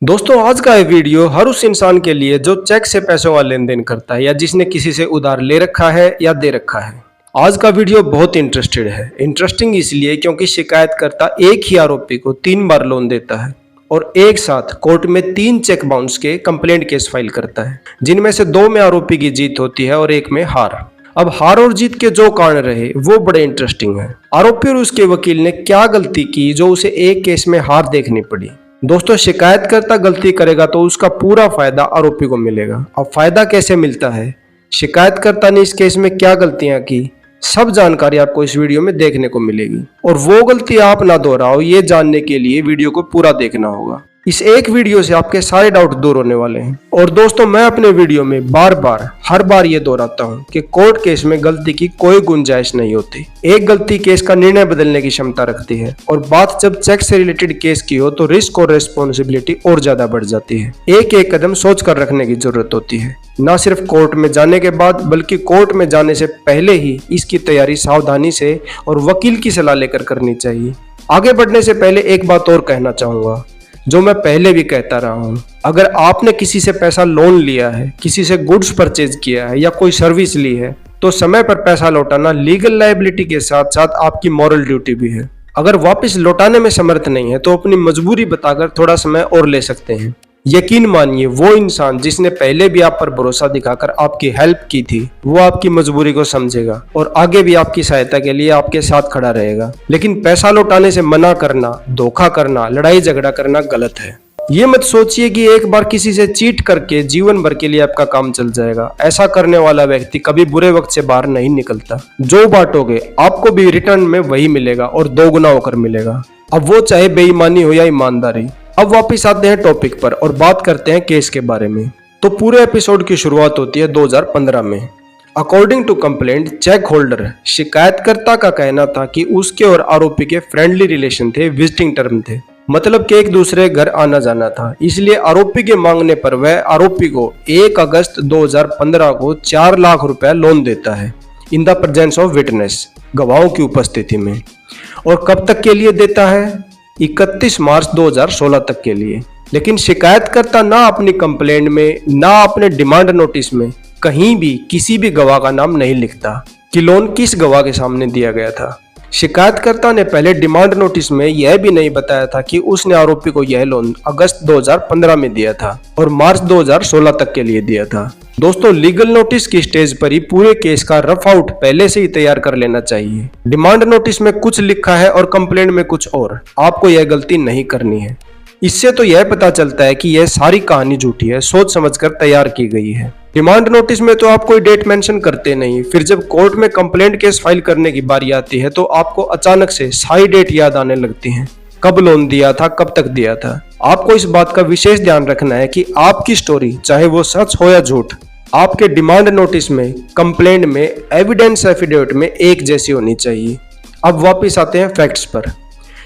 दोस्तों आज का ये वीडियो हर उस इंसान के लिए जो चेक से पैसों का लेन देन करता है या जिसने किसी से उधार ले रखा है या दे रखा है। आज का वीडियो बहुत इंटरेस्टिंग इसलिए क्योंकि शिकायतकर्ता एक ही आरोपी को 3 बार लोन देता है और एक साथ कोर्ट में 3 चेक बाउंस के कंप्लेंट केस फाइल करता है, जिनमें से 2 में आरोपी की जीत होती है और एक में हार। अब हार और जीत के जो कारण रहे वो बड़े इंटरेस्टिंग है। आरोपी और उसके वकील ने क्या गलती की जो उसे एक केस में हार देखनी पड़ी। दोस्तों शिकायतकर्ता गलती करेगा तो उसका पूरा फायदा आरोपी को मिलेगा। अब फायदा कैसे मिलता है, शिकायतकर्ता ने इस केस में क्या गलतियां की, सब जानकारी आपको इस वीडियो में देखने को मिलेगी और वो गलती आप ना दोहराओ ये जानने के लिए वीडियो को पूरा देखना होगा। इस एक वीडियो से आपके सारे डाउट दूर होने वाले हैं। और दोस्तों मैं अपने वीडियो में हर बार ये दोहराता हूँ कि कोर्ट केस में गलती की कोई गुंजाइश नहीं होती। एक गलती केस का निर्णय बदलने की क्षमता रखती है और बात जब चेक से रिलेटेड केस की हो तो रिस्क और रेस्पॉन्सिबिलिटी और ज्यादा बढ़ जाती है। एक एक कदम सोच कर रखने की जरूरत होती है, न सिर्फ कोर्ट में जाने के बाद बल्कि कोर्ट में जाने से पहले ही इसकी तैयारी सावधानी से और वकील की सलाह लेकर करनी चाहिए। आगे बढ़ने से पहले एक बात और कहना चाहूंगा जो मैं पहले भी कहता रहा हूं। अगर आपने किसी से पैसा लोन लिया है, किसी से गुड्स परचेज किया है या कोई सर्विस ली है तो समय पर पैसा लौटाना लीगल लायबिलिटी के साथ साथ आपकी मॉरल ड्यूटी भी है। अगर वापस लौटाने में समर्थ नहीं है तो अपनी मजबूरी बताकर थोड़ा समय और ले सकते हैं। यकीन मानिए वो इंसान जिसने पहले भी आप पर भरोसा दिखाकर आपकी हेल्प की थी वो आपकी मजबूरी को समझेगा और आगे भी आपकी सहायता के लिए आपके साथ खड़ा रहेगा। लेकिन पैसा लौटाने से मना करना, धोखा करना, लड़ाई झगड़ा करना गलत है। ये मत सोचिए कि एक बार किसी से चीट करके जीवन भर के लिए आपका काम चल जाएगा। ऐसा करने वाला व्यक्ति कभी बुरे वक्त से बाहर नहीं निकलता। जो बांटोगे आपको भी रिटर्न में वही मिलेगा और 2 गुना होकर मिलेगा, अब वो चाहे बेईमानी हो या ईमानदारी। अब वापिस आते हैं टॉपिक पर और बात करते हैं केस के बारे में। तो पूरे एपिसोड की शुरुआत होती है 2015 में। According to complaint check holder शिकायतकर्ता का कहना था कि उसके और आरोपी के फ्रेंडली रिलेशन थे, विजिटिंग टर्म थे, मतलब कि एक दूसरे घर आना जाना था। इसलिए आरोपी के मांगने पर वह आरोपी को 1 अगस्त 2015 को 4 लाख रुपया लोन देता है in the presence of witness, गवाहों की उपस्थिति में। और कब तक के लिए देता है, 31 मार्च 2016 तक के लिए। लेकिन शिकायतकर्ता ना अपनी कंप्लेंट में ना अपने डिमांड नोटिस में कहीं भी किसी भी गवाह का नाम नहीं लिखता कि लोन किस गवाह के सामने दिया गया था। शिकायतकर्ता ने पहले डिमांड नोटिस में यह भी नहीं बताया था कि उसने आरोपी को यह लोन अगस्त 2015 में दिया था और मार्च 2016 तक के लिए दिया था। दोस्तों लीगल नोटिस की स्टेज पर ही पूरे केस का रफ आउट पहले से ही तैयार कर लेना चाहिए। डिमांड नोटिस में कुछ लिखा है और कंप्लेंट में कुछ और, आपको यह गलती नहीं करनी है। इससे तो यह पता चलता है कि यह सारी कहानी झूठी है, सोच समझकर तैयार की गई है। डिमांड नोटिस में तो आप कोई डेट मेंशन करते नहीं, फिर जब कोर्ट में कंप्लेंट केस फाइल करने की बारी आती है तो आपको अचानक से सारी डेट याद आने लगती है, कब लोन दिया था, कब तक दिया था। आपको इस बात का विशेष ध्यान रखना है कि आपकी स्टोरी चाहे वो सच हो या झूठ, आपके डिमांड नोटिस में, कंप्लेंट में, एविडेंस एफिडेविट में एक जैसी होनी चाहिए। अब वापिस आते हैं फैक्ट्स पर।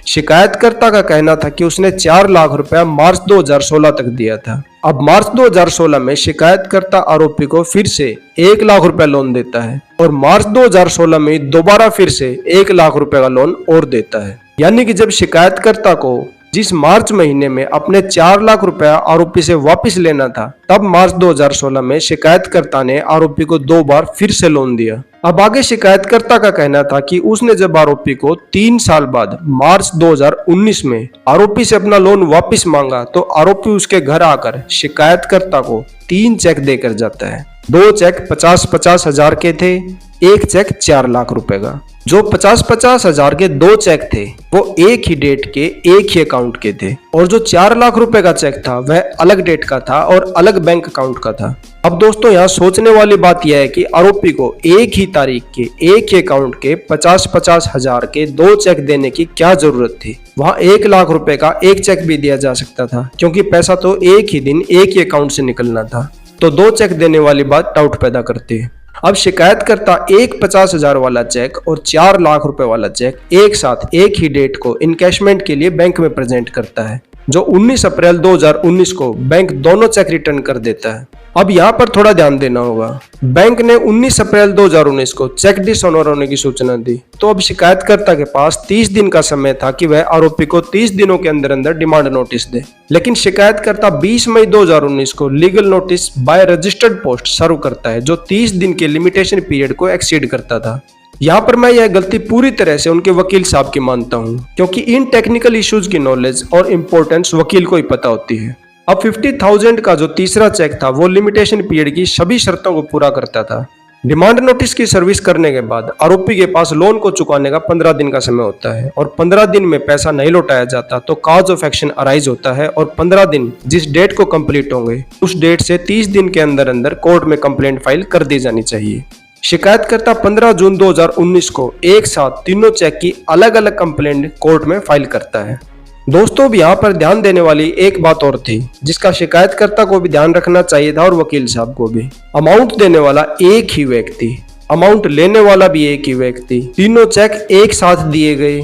शिकायतकर्ता का कहना था कि उसने 4 लाख रुपया मार्च 2016 तक दिया था। अब मार्च 2016 में शिकायतकर्ता आरोपी को फिर से 1 लाख रुपया लोन देता है और मार्च 2016 में दोबारा फिर से 1 लाख रुपए का लोन और देता है। यानी कि जब शिकायतकर्ता को जिस मार्च महीने में अपने 4 लाख रुपया आरोपी से वापस लेना था, तब मार्च 2016 में शिकायतकर्ता ने आरोपी को 2 बार फिर से लोन दिया। अब आगे शिकायतकर्ता का कहना था कि उसने जब आरोपी को 3 साल बाद मार्च 2019 में आरोपी से अपना लोन वापस मांगा तो आरोपी उसके घर आकर शिकायतकर्ता को 3 चेक देकर जाता है। 2 चेक 50-50 हजार के थे, 1 चेक 4 लाख रुपए का। जो 50-50 हजार के 2 चेक थे वो एक ही डेट के एक ही अकाउंट के थे और जो 4 लाख रुपए का चेक था वह अलग डेट का था और अलग बैंक अकाउंट का था। अब दोस्तों यहाँ सोचने वाली बात यह है कि आरोपी को एक ही तारीख के एक ही अकाउंट के 50-50 हजार के 2 चेक देने की क्या जरूरत थी। वहां 1 लाख रुपए का एक चेक भी दिया जा सकता था क्योंकि पैसा तो एक ही दिन एक ही अकाउंट से निकलना था। तो 2 चेक देने वाली बात डाउट पैदा करती है। अब शिकायतकर्ता एक 50 हजार वाला चेक और 4 लाख रुपए वाला चेक एक साथ एक ही डेट को इनकैशमेंट के लिए बैंक में प्रेजेंट करता है। जो 19 अप्रैल 2019 को बैंक दोनों चेक रिटर्न कर देता है। अब यहाँ पर थोड़ा ध्यान देना होगा। बैंक ने 19 अप्रैल 2019 को चेक डिसऑनर होने की सूचना दी, तो अब शिकायतकर्ता के पास 30 दिन का समय था कि वह आरोपी को 30 दिनों के अंदर अंदर डिमांड नोटिस दे। लेकिन शिकायतकर्ता 20 मई 2019 को legal notice by registered post serve करता है, जो 30 दिन के लिमिटेशन पीरियड को एक्सीड करता था। यहाँ पर मैं यह गलती पूरी तरह से उनके वकील साहब की मानता हूँ, क्योंकि इन टेक्निकल इश्यूज की नॉलेज और इम्पोर्टेंस वकील को ही पता होती है। अब 50,000 का जो तीसरा चेक था वो लिमिटेशन पीरियड की सभी शर्तों को पूरा करता था। डिमांड नोटिस की सर्विस करने के बाद आरोपी के पास लोन को चुकाने का 15 दिन का समय होता है, और 15 दिन में पैसा नहीं लौटाया जाता तो कॉज ऑफ एक्शन अराइज होता है, और 15 दिन जिस डेट को कंप्लीट होंगे उस डेट से 30 दिन के अंदर अंदर कोर्ट में कंप्लेंट फाइल कर दी जानी चाहिए। शिकायतकर्ता 15 जून 2019 को एक साथ तीनों चेक की अलग अलग कंप्लेंट कोर्ट में फाइल करता है। दोस्तों, अब यहाँ पर ध्यान देने वाली एक बात और थी, जिसका शिकायतकर्ता को भी ध्यान रखना चाहिए था और वकील साहब को भी। अमाउंट देने वाला एक ही व्यक्ति, अमाउंट लेने वाला भी एक ही व्यक्ति, तीनों चेक एक साथ दिए गए,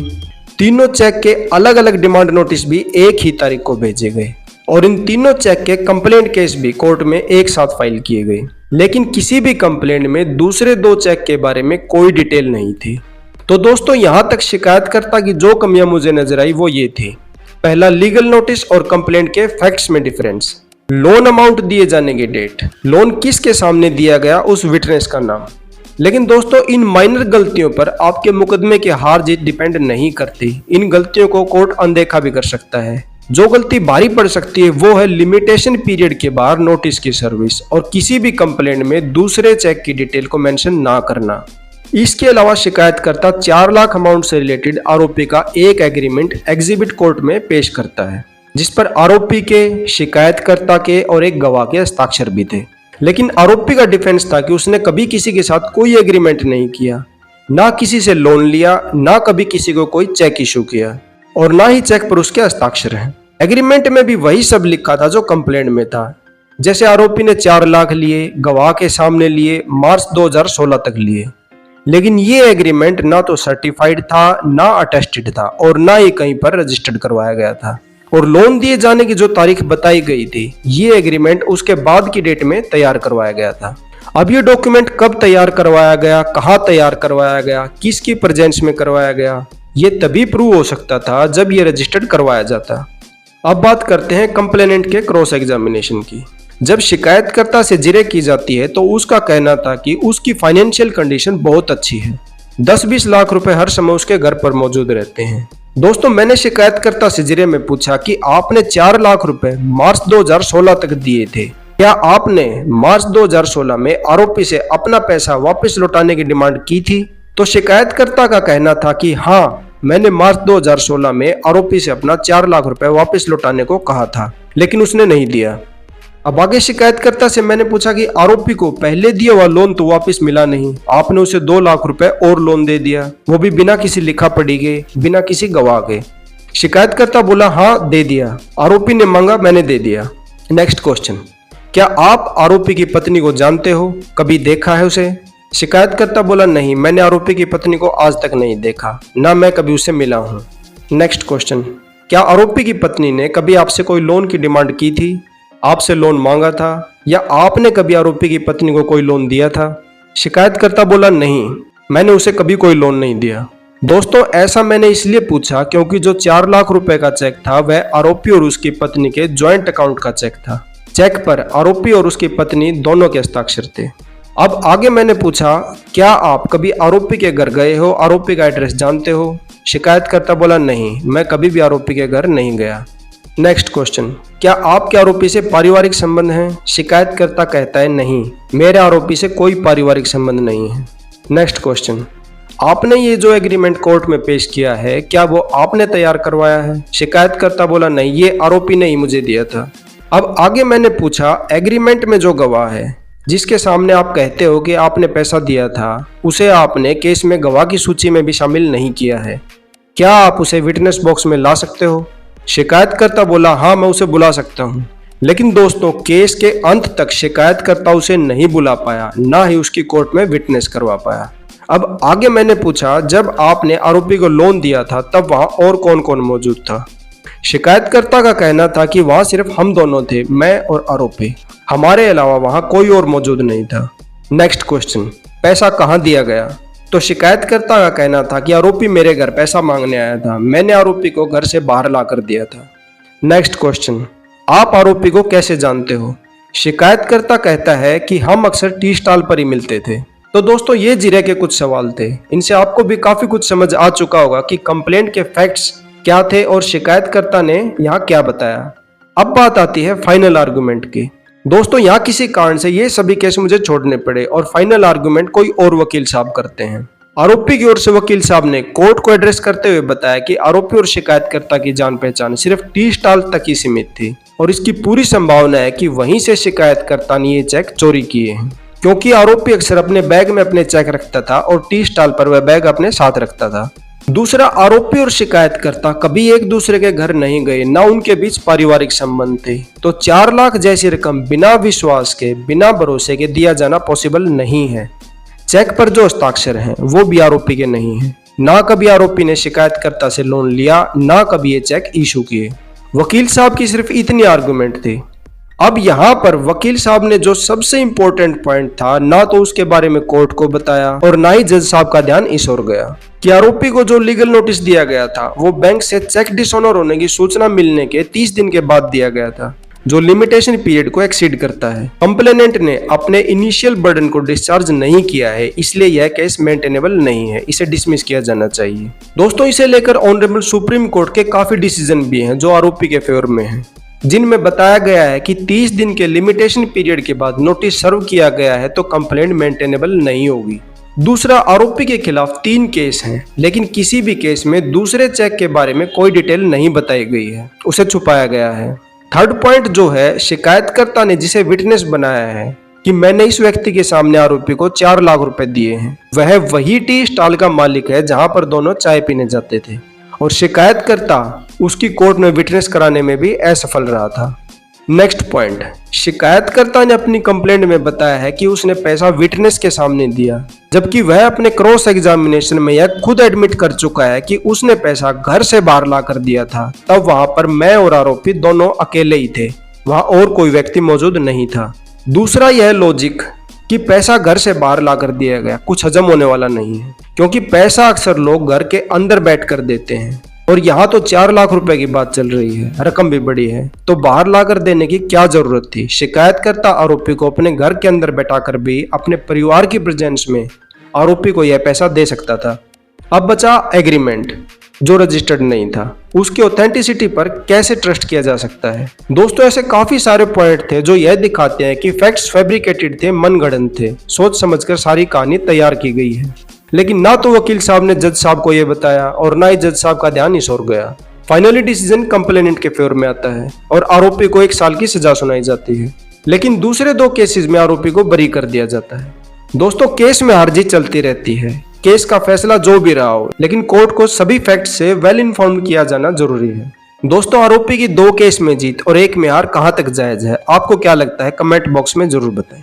तीनों चेक के अलग अलग डिमांड नोटिस भी एक ही तारीख को भेजे गए, और इन तीनों चेक के कंप्लेंट केस भी कोर्ट में एक साथ फाइल किए गए। लेकिन किसी भी कंप्लेंट में दूसरे दो चेक के बारे में कोई डिटेल नहीं थी। तो दोस्तों, यहाँ तक शिकायतकर्ता की जो कमियां मुझे नजर आई वो ये थी। पहला, लीगल नोटिस और कंप्लेंट के फैक्ट्स में डिफरेंस, लोन अमाउंट दिए जाने की डेट, लोन किसके सामने दिया गया उस विटनेस का नाम। लेकिन दोस्तों, इन माइनर गलतियों पर आपके मुकदमे की हार जीत डिपेंड नहीं करती। इन गलतियों को कोर्ट अनदेखा भी कर सकता है। जो गलती भारी पड़ सकती है वो है लिमिटेशन पीरियड के बाहर नोटिस की सर्विस और किसी भी कंप्लेंट में दूसरे चेक की डिटेल को मेंशन ना करना। इसके अलावा शिकायतकर्ता 4 लाख अमाउंट से रिलेटेड आरोपी का एक एग्रीमेंट एग्जिबिट कोर्ट में पेश करता है, जिस पर आरोपी के, शिकायतकर्ता के और एक गवाह के हस्ताक्षर भी थे। लेकिन आरोपी का डिफेंस था कि उसने कभी किसी के साथ कोई एग्रीमेंट नहीं किया, ना किसी से लोन लिया, ना कभी किसी को कोई चेक इशू किया, और ना ही चेक पर उसके हस्ताक्षर हैं। एग्रीमेंट में भी वही सब लिखा था जो कंप्लेंट में था। जैसे आरोपी ने 4 लाख लिए, गवाह के सामने लिए, मार्च 2016 तक लिए। लेकिन ये एग्रीमेंट ना तो सर्टिफाइड था, ना अटेस्टेड था, और ना ही कहीं पर रजिस्टर्ड करवाया गया था। और लोन दिए जाने की जो तारीख बताई गई थी, ये एग्रीमेंट उसके बाद की डेट में तैयार करवाया गया था। अब ये डॉक्यूमेंट कब तैयार करवाया गया, कहाँ तैयार करवाया गया, किसकी प्रेजेंस में करवाया गया, ये तभी प्रूव हो सकता था जब ये रजिस्टर्ड करवाया जाता। अब बात करते हैं कंप्लेनेंट के क्रॉस एग्जामिनेशन की। जब शिकायतकर्ता से जिरह की जाती है तो उसका कहना था कि उसकी फाइनेंशियल कंडीशन बहुत अच्छी है, 10-20 लाख रुपए हर समय उसके घर पर मौजूद रहते हैं। दोस्तों, मैंने शिकायतकर्ता से जिरह में पूछा कि आपने 4 लाख रुपए मार्च 2016 तक दिए थे, क्या आपने मार्च 2016 में आरोपी से अपना पैसा वापस लौटाने की डिमांड की थी? तो शिकायतकर्ता का कहना था कि हाँ, मैंने मार्च 2016 में आरोपी से अपना 4 लाख रुपए वापस लौटाने को कहा था, लेकिन उसने नहीं दिया। अब आगे शिकायतकर्ता से मैंने पूछा कि आरोपी को पहले दिया हुआ लोन तो वापस मिला नहीं, आपने उसे 2 लाख रुपए और लोन दे दिया, वो भी बिना किसी लिखा पढ़ी के, बिना किसी गवाह के। शिकायतकर्ता बोला हाँ दे दिया, आरोपी ने मांगा, मैंने दे दिया। नेक्स्ट क्वेश्चन, क्या आप आरोपी की पत्नी को जानते हो, कभी देखा है उसे? शिकायतकर्ता बोला नहीं, मैंने आरोपी की पत्नी को आज तक नहीं देखा, ना मैं कभी उससे मिला हूँ। नेक्स्ट क्वेश्चन, क्या आरोपी की पत्नी ने कभी आपसे कोई लोन की डिमांड की थी, आपसे लोन मांगा था, या आपने कभी आरोपी की पत्नी को कोई लोन दिया था? शिकायतकर्ता बोला नहीं, मैंने उसे कभी कोई लोन नहीं दिया। दोस्तों, ऐसा मैंने इसलिए पूछा क्योंकि जो 4 लाख रुपए का चेक था वह आरोपी और उसकी पत्नी के ज्वाइंट अकाउंट का चेक था। चेक पर आरोपी और उसकी पत्नी दोनों के हस्ताक्षर थे। अब आगे मैंने पूछा, क्या आप कभी आरोपी के घर गए हो, आरोपी का एड्रेस जानते हो? शिकायतकर्ता बोला नहीं, मैं कभी भी आरोपी के घर नहीं गया। नेक्स्ट क्वेश्चन, क्या आपके आरोपी से पारिवारिक संबंध हैं? शिकायतकर्ता कहता है नहीं, मेरे आरोपी से कोई पारिवारिक संबंध नहीं है। नेक्स्ट क्वेश्चन, आपने ये जो एग्रीमेंट कोर्ट में पेश किया है, क्या वो आपने तैयार करवाया है? शिकायतकर्ता बोला नहीं, ये आरोपी ने ही मुझे दिया था। अब आगे मैंने पूछा, एग्रीमेंट में जो गवाह है, जिसके सामने आप कहते हो कि आपने पैसा दिया था, उसे आपने केस में गवाह की सूची में भी शामिल नहीं किया है, क्या आप उसे विटनेस बॉक्स में ला सकते हो? शिकायतकर्ता बोला हाँ, मैं उसे बुला सकता हूँ। लेकिन दोस्तों, केस के अंत तक शिकायतकर्ता उसे नहीं बुला पाया, ना ही उसकी कोर्ट में विटनेस करवा पाया। अब आगे मैंने पूछा, जब आपने आरोपी को लोन दिया था तब वहां और कौन कौन मौजूद था? शिकायतकर्ता का कहना था कि वहां सिर्फ हम दोनों थे, मैं और आरोपी, हमारे अलावा वहां कोई और मौजूद नहीं था। नेक्स्ट क्वेश्चन, पैसा कहां दिया गया? तो शिकायतकर्ता का कहना था कि आरोपी मेरे घर पैसा मांगने आया था, मैंने आरोपी को घर से बाहर लाकर दिया था। नेक्स्ट क्वेश्चन, आप आरोपी को कैसे जानते हो? शिकायतकर्ता कहता है कि हम अक्सर टी स्टॉल पर ही मिलते थे। तो दोस्तों ये जीरे के कुछ सवाल थे, इनसे आपको भी काफी कुछ समझ आ चुका होगा कि कंप्लेंट के फैक्ट्स क्या थे और शिकायतकर्ता ने यहाँ क्या बताया। अब बात आती है फाइनल आर्गुमेंट की। दोस्तों यहाँ किसी कारण से ये सभी केस मुझे छोड़ने पड़े और फाइनल आर्गुमेंट कोई और वकील साहब करते हैं। आरोपी की ओर से वकील साहब ने कोर्ट को एड्रेस करते हुए बताया कि आरोपी और शिकायतकर्ता की जान पहचान सिर्फ टी स्टॉल तक ही सीमित थी और इसकी पूरी संभावना है कि वहीं से शिकायतकर्ता ने ये चेक चोरी किए हैं, क्योंकि आरोपी अक्सर अपने बैग में अपने चेक रखता था और टी स्टॉल पर वह बैग अपने साथ रखता था। दूसरा, आरोपी और शिकायतकर्ता कभी एक दूसरे के घर नहीं गए, ना उनके बीच पारिवारिक संबंध थे, तो 4 लाख जैसी रकम बिना विश्वास के, बिना भरोसे के दिया जाना पॉसिबल नहीं है। चेक पर जो हस्ताक्षर हैं वो भी आरोपी के नहीं है। ना कभी आरोपी ने शिकायतकर्ता से लोन लिया, ना कभी ये चेक इशू किए। वकील साहब की सिर्फ इतनी आर्गुमेंट थी। अब यहाँ पर वकील साहब ने जो सबसे इंपॉर्टेंट पॉइंट था, ना तो उसके बारे में कोर्ट को बताया और ना ही जज साहब का ध्यान इस ओर गया कि आरोपी को जो लीगल नोटिस दिया गया था वो बैंक से चेक डिसऑनर होने की सूचना मिलने के 30 दिन के बाद दिया गया था, जो लिमिटेशन पीरियड को एक्सीड करता है। कंप्लेनेंट ने अपने इनिशियल बर्डन को डिस्चार्ज नहीं किया है, इसलिए यह केस मेंटेनेबल नहीं है, इसे डिसमिस किया जाना चाहिए। दोस्तों इसे लेकर ऑनरेबल सुप्रीम कोर्ट के काफी डिसीजन भी हैं जो आरोपी के फेवर में हैं, जिनमें बताया गया है कि 30 दिन के लिमिटेशन पीरियड के बाद नोटिस सर्व किया गया है तो कंप्लेंट मेंटेनेबल नहीं होगी। दूसरा, आरोपी के खिलाफ 3 केस हैं, लेकिन किसी भी केस में दूसरे चेक के बारे में कोई डिटेल नहीं बताई गई है, उसे छुपाया गया है। थर्ड पॉइंट जो है, शिकायतकर्ता ने जिसे विटनेस बनाया है कि मैंने इस व्यक्ति के सामने आरोपी को 4 लाख रुपए दिए हैं, वह वही टी स्टॉल का मालिक है जहां पर दोनों चाय पीने जाते थे और शिकायतकर्ता उसकी कोर्ट में विटनेस कराने में भी असफल रहा था। नेक्स्ट पॉइंट, शिकायतकर्ता ने अपनी कंप्लेंट में बताया है कि उसने पैसा विटनेस के सामने दिया, जबकि वह अपने क्रॉस एग्जामिनेशन में यह खुद एडमिट कर चुका है कि उसने पैसा घर से बाहर ला कर दिया था। तब वहां पर मैं और आरोपी दोनों अकेले ही थे, वहां और कोई व्यक्ति मौजूद नहीं था। दूसरा, यह लॉजिक कि पैसा घर से बाहर ला कर दिया गया कुछ हजम होने वाला नहीं है, क्योंकि पैसा अक्सर लोग घर के अंदर बैठ कर देते हैं और यहाँ तो 4 लाख रुपए की बात चल रही है, रकम भी बड़ी है, तो बाहर लाकर देने की क्या जरूरत थी। शिकायतकर्ता आरोपी को अपने घर के अंदर बैठाकर भी अपने परिवार की प्रेजेंस में आरोपी को यह पैसा दे सकता था। अब बचा एग्रीमेंट जो रजिस्टर्ड नहीं था, उसकी ऑथेंटिसिटी पर कैसे ट्रस्ट किया जा सकता है। दोस्तों ऐसे काफी सारे पॉइंट थे जो यह दिखाते हैं कि फैक्ट्स फैब्रिकेटेड थे, मनगढ़ंत थे, सोच समझकर सारी कहानी तैयार की गई है। लेकिन ना तो वकील साहब ने जज साहब को यह बताया और ना ही जज साहब का ध्यान इस ओर गया। फाइनली डिसीजन कंप्लेनेंट के फेवर में आता है और आरोपी को 1 साल की सजा सुनाई जाती है, लेकिन दूसरे 2 केसेस में आरोपी को बरी कर दिया जाता है। दोस्तों केस में हार जीत चलती रहती है, केस का फैसला जो भी रहा हो, लेकिन कोर्ट को सभी फैक्ट्स से वेल इन्फॉर्म किया जाना जरूरी है। दोस्तों आरोपी की 2 केस में जीत और 1 में हार कहां तक जायज है, आपको क्या लगता है? कमेंट बॉक्स में जरूर बताएं।